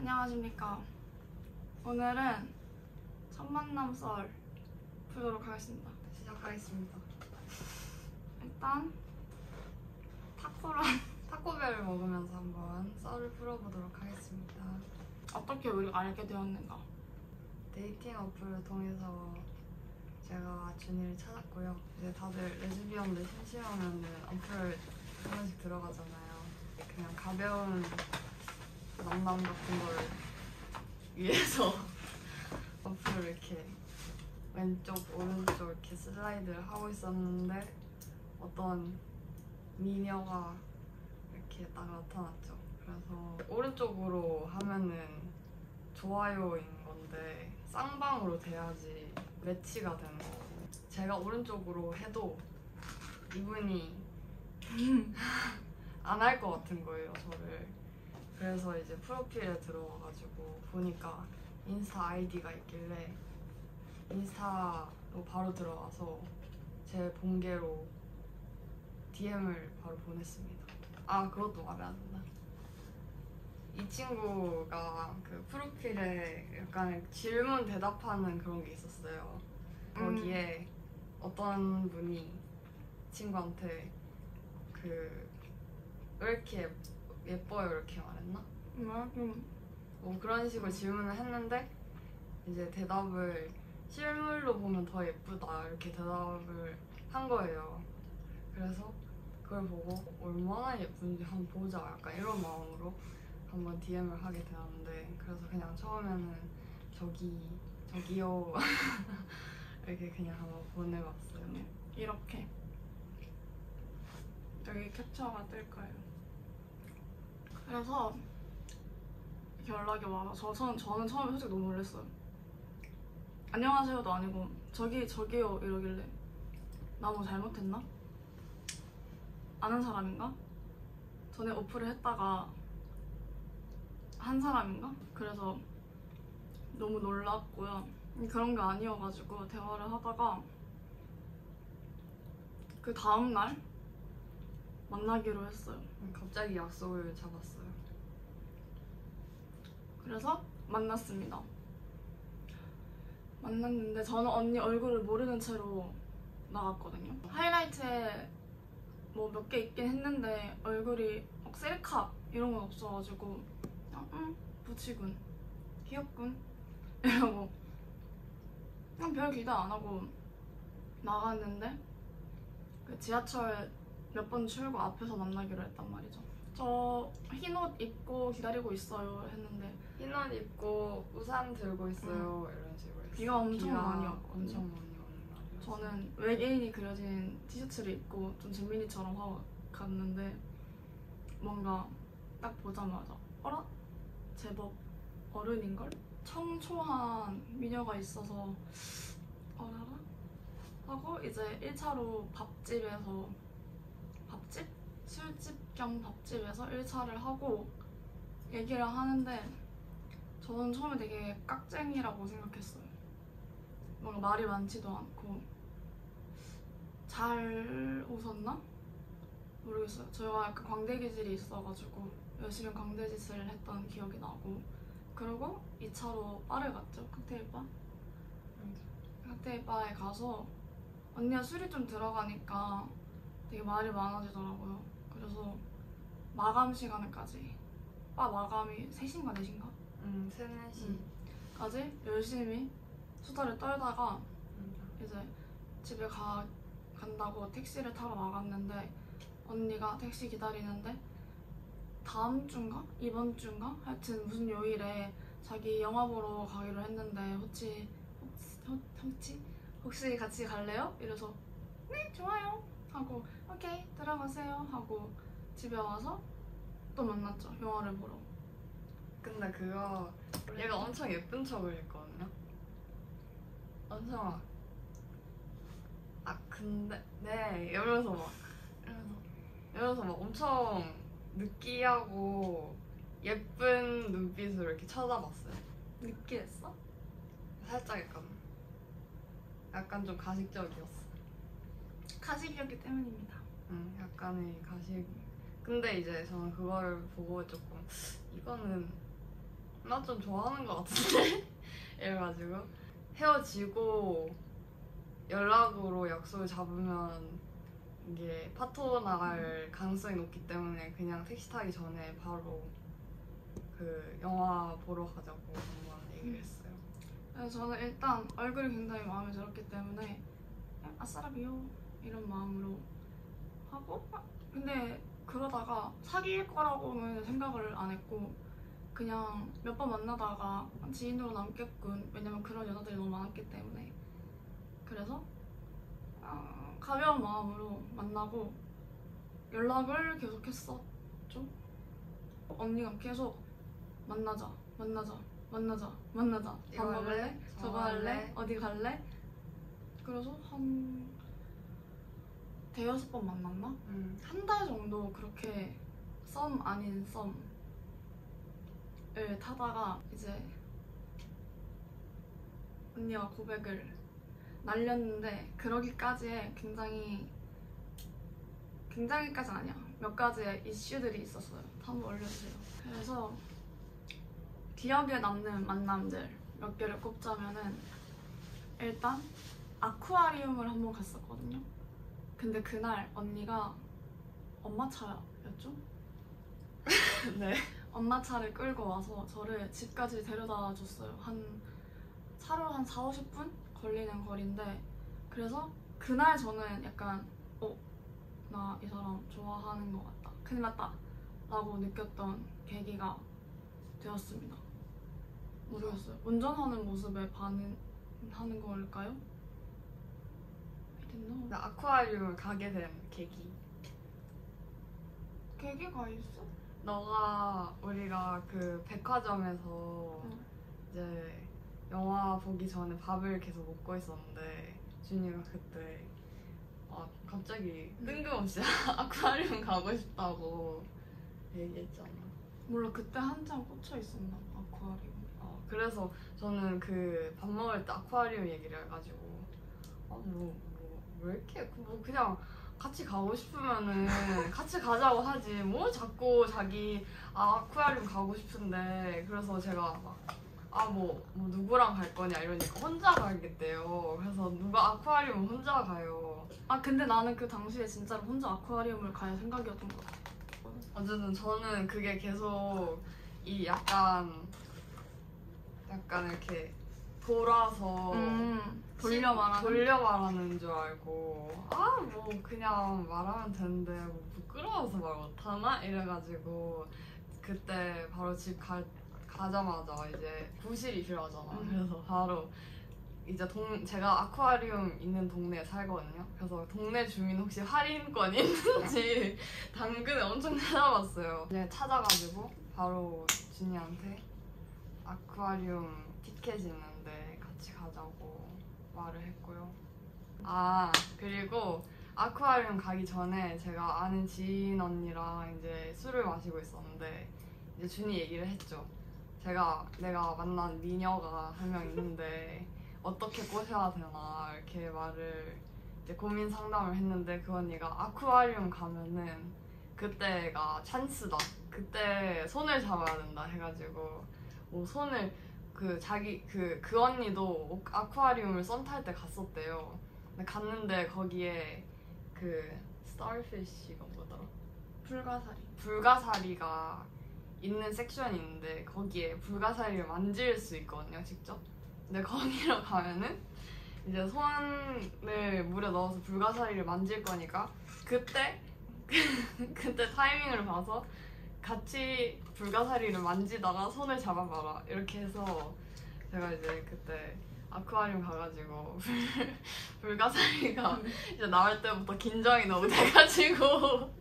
안녕하십니까. 오늘은 첫 만남 썰 풀도록 하겠습니다. 시작하겠습니다. 일단 타코벨을 먹으면서 한번 썰을 풀어보도록 하겠습니다. 어떻게 우리가 알게 되었는가? 데이팅 어플을 통해서 제가 준이를 찾았고요. 이제 다들 레즈비언들 심심하면 어플을 한 번씩 들어가잖아요. 그냥 가벼운 만남 같은 걸 위해서 어플을 이렇게 왼쪽 오른쪽 이렇게 슬라이드를 하고 있었는데 어떤 미녀가 이렇게 딱 나타났죠. 그래서 오른쪽으로 하면은 좋아요인 건데 쌍방으로 돼야지 매치가 되는 거고, 제가 오른쪽으로 해도 이분이 안 할 것 같은 거예요, 저를. 그래서 이제 프로필에 들어와가지고 보니까 인스타 아이디가 있길래 인스타로 바로 들어가서 제 본계로 DM을 바로 보냈습니다. 아, 그것도 말이 안 된다. 이 친구가 그 프로필에 약간 질문 대답하는 그런 게 있었어요. 거기에 어떤 분이 친구한테 왜 이렇게 예뻐요 이렇게 말했나? 뭐 그런 식으로 질문을 했는데 이제 대답을 실물로 보면 더 예쁘다 이렇게 대답을 한 거예요. 그래서 그걸 보고 얼마나 예쁜지 한번 보자 약간 이런 마음으로 한번 DM을 하게 되었는데, 그래서 그냥 처음에는 저기요 이렇게 그냥 한번 보내봤어요. 이렇게 여기 캡처가 뜰 거예요. 그래서 연락이 와서 저는 처음에 솔직히 너무 놀랐어요. 안녕하세요도 아니고 저기요 이러길래 나 뭐 잘못했나? 아는 사람인가? 전에 어플을 했다가 한 사람인가? 그래서 너무 놀랐고요. 그런 게 아니어가지고 대화를 하다가 그 다음날 만나기로 했어요. 갑자기 약속을 잡았어요. 그래서 만났습니다. 만났는데 저는 언니 얼굴을 모르는 채로 나갔거든요. 하이라이트에 뭐 몇 개 있긴 했는데 얼굴이 막 셀카 이런 건 없어가지고 그냥 부치군, 귀엽군 이러고 그냥 별 기대 안 하고 나갔는데 그 지하철 몇 번 출구 앞에서 만나기로 했단 말이죠. 저 흰 옷 입고 기다리고 있어요 했는데 흰 옷 입고 우산 들고 있어요 이런 식으로 했어요. 비가 엄청 많이 왔거든요. 엄청 많이 오는 날이었어요. 저는 외계인이 그려진 티셔츠를 입고 좀 잼민이처럼 하고 갔는데 뭔가 딱 보자마자 어라? 제법 어른인걸? 청초한 미녀가 있어서 어라라? 하고 이제 1차로 밥집? 술집 겸 밥집에서 1차를 하고 얘기를 하는데 저는 처음에 되게 깍쟁이라고 생각했어요. 뭔가 말이 많지도 않고 잘 웃었나? 모르겠어요. 저희가 약간 광대 기질이 있어가지고 열심히 광대짓을 했던 기억이 나고, 그리고 2차로 바를 갔죠. 칵테일바. 칵테일바에 가서 언니가 술이 좀 들어가니까 되게 말이 많아지더라고요. 그래서 마감 시간까지, 바 마감이 3시인가 4시인가? 3, 4시 까지 열심히 수다를 떨다가 이제 집에 간다고 택시를 타러 나갔는데 언니가 택시 기다리는데 다음 주인가? 이번 주인가? 하여튼 무슨 요일에 자기 영화 보러 가기로 했는데 혹시 같이 갈래요? 이래서 네 좋아요 하고 오케이 들어가세요 하고 집에 와서 또 만났죠. 영화를 보러. 근데 그거 얘가 엄청 예쁜 척을 했거든요. 엄청 근데 네 이러면서 막 엄청 느끼하고 예쁜 눈빛으로 이렇게 쳐다봤어요. 느끼했어? 살짝 약간 좀 가식적이었어. 가식이었기 때문입니다. 약간의 가식. 근데 이제 저는 그거를 보고 조금 이거는 나 좀 좋아하는 것 같은데? 이래가지고 헤어지고 연락으로 약속을 잡으면 이게 파토 나갈 가능성이 높기 때문에 그냥 택시 타기 전에 바로 그 영화 보러 가자고 한번 얘기를 했어요. 그래서 저는 일단 얼굴이 굉장히 마음에 들었기 때문에 그냥 아싸라비요 이런 마음으로 하고 근데 그러다가 사귈 거라고는 생각을 안 했고 그냥 몇 번 만나다가 지인으로 남겠군. 왜냐면 그런 여자들이 너무 많았기 때문에. 그래서 가벼운 마음으로 만나고 연락을 계속했었죠. 언니가 계속 만나자 밥 이거 먹을래? 할래? 저거 할래? 어디 갈래? 그래서 한 대여섯 번 만났나? 한 달 정도 그렇게 썸 아닌 썸을 타다가 이제 언니가 고백을 날렸는데 그러기까지의 굉장히까지는 아니야. 몇 가지의 이슈들이 있었어요. 한번 올려주세요. 그래서 기억에 남는 만남들 몇 개를 꼽자면은 일단 아쿠아리움을 한번 갔었거든요. 근데 그날 언니가 엄마 차였죠? 네. 엄마 차를 끌고 와서 저를 집까지 데려다 줬어요. 차로 한 4, 50분 걸리는 거리인데 그래서 그날 저는 약간 나 이 사람 좋아하는 것 같다. 큰일 났다 라고 느꼈던 계기가 되었습니다. 모르겠어요. 운전하는 모습에 반응하는 걸까요? I don't know. 나 아쿠아리움을 가게 된 계기가 있어? 너가 우리가 그 백화점에서 이제 영화 보기 전에 밥을 계속 먹고 있었는데 준이가 그때 갑자기 뜬금없이 아쿠아리움 가고 싶다고 얘기했잖아. 몰라, 그때 한참 꽂혀 있었나 아쿠아리움. 그래서 저는 그 밥 먹을 때 아쿠아리움 얘기를 해가지고 왜 이렇게 그냥 같이 가고 싶으면은 같이 가자고 하지 뭐 자꾸 자기 아쿠아리움 가고 싶은데. 그래서 제가 뭐 누구랑 갈 거냐 이러니까 혼자 가겠대요. 그래서 누가 아쿠아리움 혼자 가요. 근데 나는 그 당시에 진짜로 혼자 아쿠아리움을 갈 생각이었던 것 같아. 어쨌든 저는 그게 계속 이 약간 이렇게 돌아서 돌려 말하는 줄 알고 뭐 그냥 말하면 되는데 뭐 부끄러워서 말 못하나? 이래가지고 그때 바로 집 가자마자 이제 부실이 필요하잖아. 그래서 바로 이제 제가 아쿠아리움 있는 동네에 살거든요. 그래서 동네 주민 혹시 할인권이 있는지 당근에 엄청 찾아봤어요. 이제 찾아가지고 바로 준이한테 아쿠아리움 티켓이 있는데 같이 가자고 말을 했고요. 그리고 아쿠아리움 가기 전에 제가 아는 지인 언니랑 이제 술을 마시고 있었는데 이제 준이 얘기를 했죠. 내가 만난 미녀가 한 명 있는데 어떻게 꼬셔야 되나 이렇게 말을 이제 고민 상담을 했는데 그 언니가 아쿠아리움 가면은 그때가 찬스다. 그때 손을 잡아야 된다 해가지고 손을 그 언니도 아쿠아리움을 썸 탈 때 갔었대요. 근데 갔는데 거기에 그 스타피쉬가 뭐더라? 불가사리가 있는 섹션이 있는데 거기에 불가사리를 만질 수 있거든요, 직접. 근데 거기로 가면은 이제 손을 물에 넣어서 불가사리를 만질 거니까 그때 타이밍을 봐서 같이 불가사리를 만지다가 손을 잡아봐라 이렇게 해서 제가 이제 그때 아쿠아리움 가가지고 불가사리가 이제 나올 때부터 긴장이 너무 돼가지고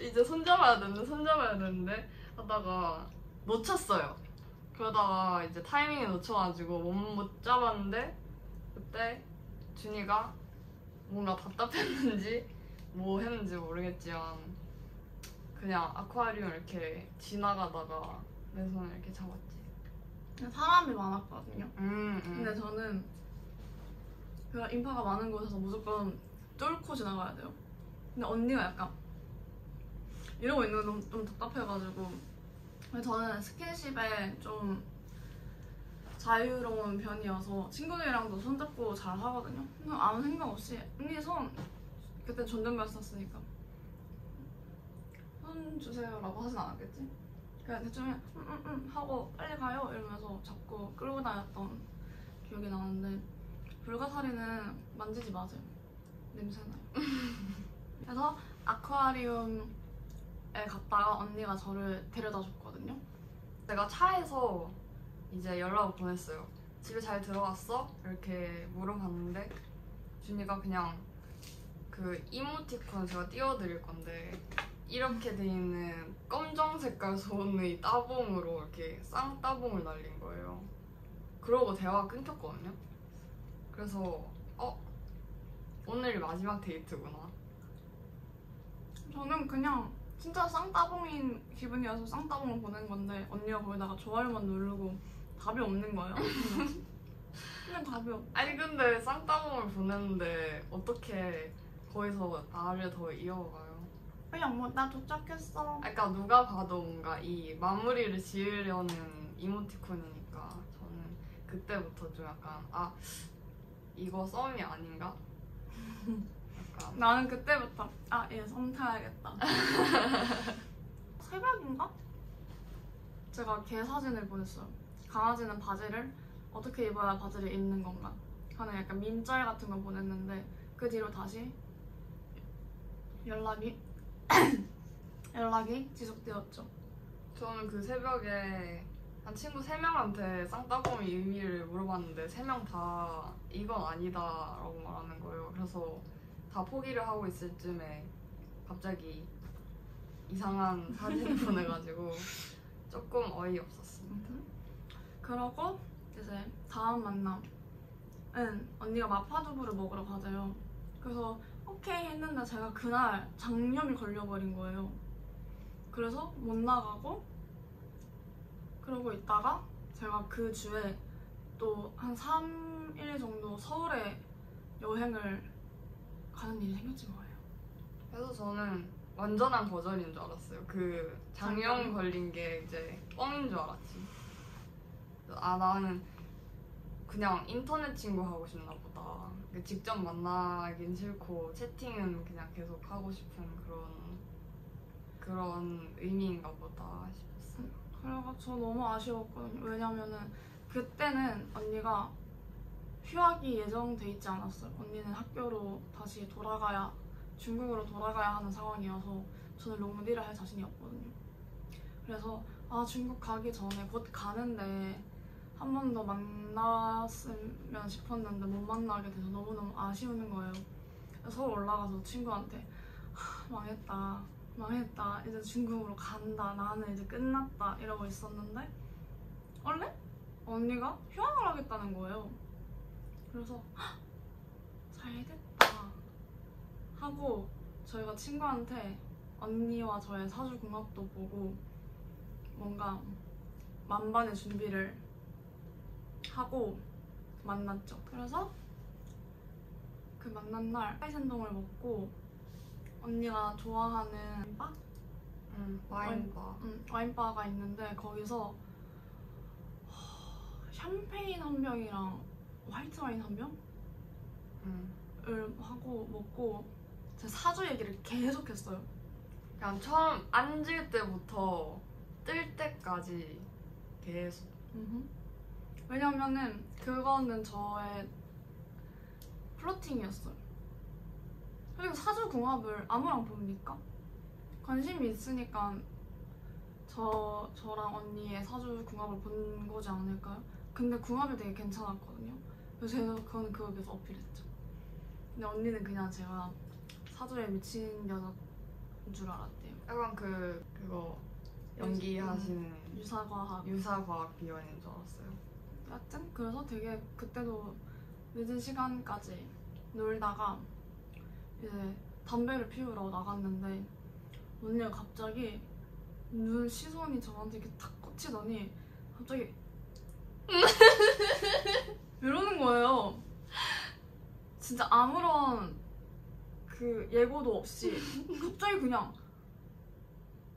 이제 손잡아야 되는데 하다가 놓쳤어요. 그러다가 이제 타이밍에 놓쳐가지고 못 잡았는데 그때 준이가 뭔가 답답했는지 뭐 했는지 모르겠지만 그냥 아쿠아리움 이렇게 지나가다가 내 손을 이렇게 잡았지. 사람이 많았거든요. 근데 근데 저는 그 인파가 많은 곳에서 무조건 뚫고 지나가야 돼요. 근데 언니가 약간 이러고 있는 거 좀 답답해가지고 저는 스킨십에 좀 자유로운 편이어서 친구들이랑도 손잡고 잘 하거든요. 그냥 아무 생각 없이 언니 손 그때 존댓말 썼으니까 손 주세요라고 하진 않았겠지? 그냥 대충 하고 빨리 가요 이러면서 자꾸 끌고 다녔던 기억이 나는데 불가사리는 만지지 마세요. 냄새나요. 그래서 아쿠아리움에 갔다가 언니가 저를 데려다 줬거든요. 제가 차에서 이제 연락을 보냈어요. 집에 잘 들어왔어? 이렇게 물어봤는데 준이가 그냥 그 이모티콘 제가 띄워드릴 건데 이렇게 돼 있는 검정 색깔 손의 따봉으로 이렇게 쌍따봉을 날린 거예요. 그러고 대화가 끊겼거든요. 그래서 오늘이 마지막 데이트구나. 저는 그냥 진짜 쌍따봉인 기분이어서 쌍따봉을 보낸 건데 언니가 거기다가 좋아요만 누르고 답이 없는 거예요. 그냥 답이 없. 아니 근데 쌍따봉을 보냈는데 어떻게 거기서 나를 더 이어가요? 그냥 뭐 나 도착했어. 그러니까 누가 봐도 뭔가 이 마무리를 지으려는 이모티콘이니까 저는 그때부터 좀 약간 이거 썸이 아닌가? 약간 나는 그때부터 얘 썸 타야겠다. 새벽인가? 제가 개 사진을 보냈어요. 강아지는 바지를 어떻게 입어야 바지를 입는 건가 하는 약간 밈짤 같은 거 보냈는데 그 뒤로 다시 연락이 지속되었죠. 저는 그 새벽에 한 친구 3명한테 쌍따봉의 의미를 물어봤는데 3명 다 이건 아니다 라고 말하는 거예요. 그래서 다 포기를 하고 있을 쯤에 갑자기 이상한 사진을 보내가지고 조금 어이없었습니다. 그러고 이제 다음 만남은 언니가 마파두부를 먹으러 가재요. 그래서 오케이 했는데 제가 그날 장염이 걸려버린 거예요. 그래서 못 나가고 그러고 있다가 제가 그 주에 또 한 3일 정도 서울에 여행을 가는 일이 생겼지 뭐예요. 그래서 저는 완전한 거절인 줄 알았어요. 그 장염 걸린 게 이제 뻥인 줄 알았지. 나는 그냥 인터넷 친구 하고 싶나 보다. 직접 만나긴 싫고 채팅은 그냥 계속 하고 싶은 그런 의미인가 보다 싶었어요. 그래가 저 너무 아쉬웠거든요. 왜냐면은 그때는 언니가 휴학이 예정돼 있지 않았어요. 언니는 학교로 다시 중국으로 돌아가야 하는 상황이어서 저는 롱디를 할 자신이 없거든요. 그래서 중국 가기 전에 곧 가는데 한 번 더 만났으면 싶었는데 못 만나게 돼서 너무너무 아쉬운 거예요. 그래서 서울 올라가서 친구한테 망했다 이제 중국으로 간다, 나는 이제 끝났다 이러고 있었는데 원래 언니가 휴학을 하겠다는 거예요. 그래서 잘됐다 하고 저희가 친구한테 언니와 저의 사주궁합도 보고 뭔가 만반의 준비를 하고 만났죠. 그래서 그 만난 날 하이센동을 먹고 언니가 좋아하는 바? 와인바가 있는데 거기서 샴페인 한 병이랑 화이트 와인 한 병을 하고 먹고 제 사주 얘기를 계속 했어요. 그냥 처음 앉을 때부터 뜰 때까지 계속. 왜냐면은 그거는 저의 플러팅이었어요. 그리고 사주궁합을 아무랑 봅니까? 관심이 있으니까 저랑 언니의 사주궁합을 본 거지 않을까요? 근데 궁합이 되게 괜찮았거든요. 그래서 제가 그걸 계속 어필했죠. 근데 언니는 그냥 제가 사주에 미친 여자인 줄 알았대요. 약간 그거 연기하시는 유사과학 비원인 줄 알았어요. 여튼 그래서 되게 그때도 늦은 시간까지 놀다가 이제 담배를 피우러 나갔는데 언니가 갑자기 시선이 저한테 이렇게 탁 꽂히더니 갑자기 이러는 거예요. 진짜 아무런 그 예고도 없이 갑자기 그냥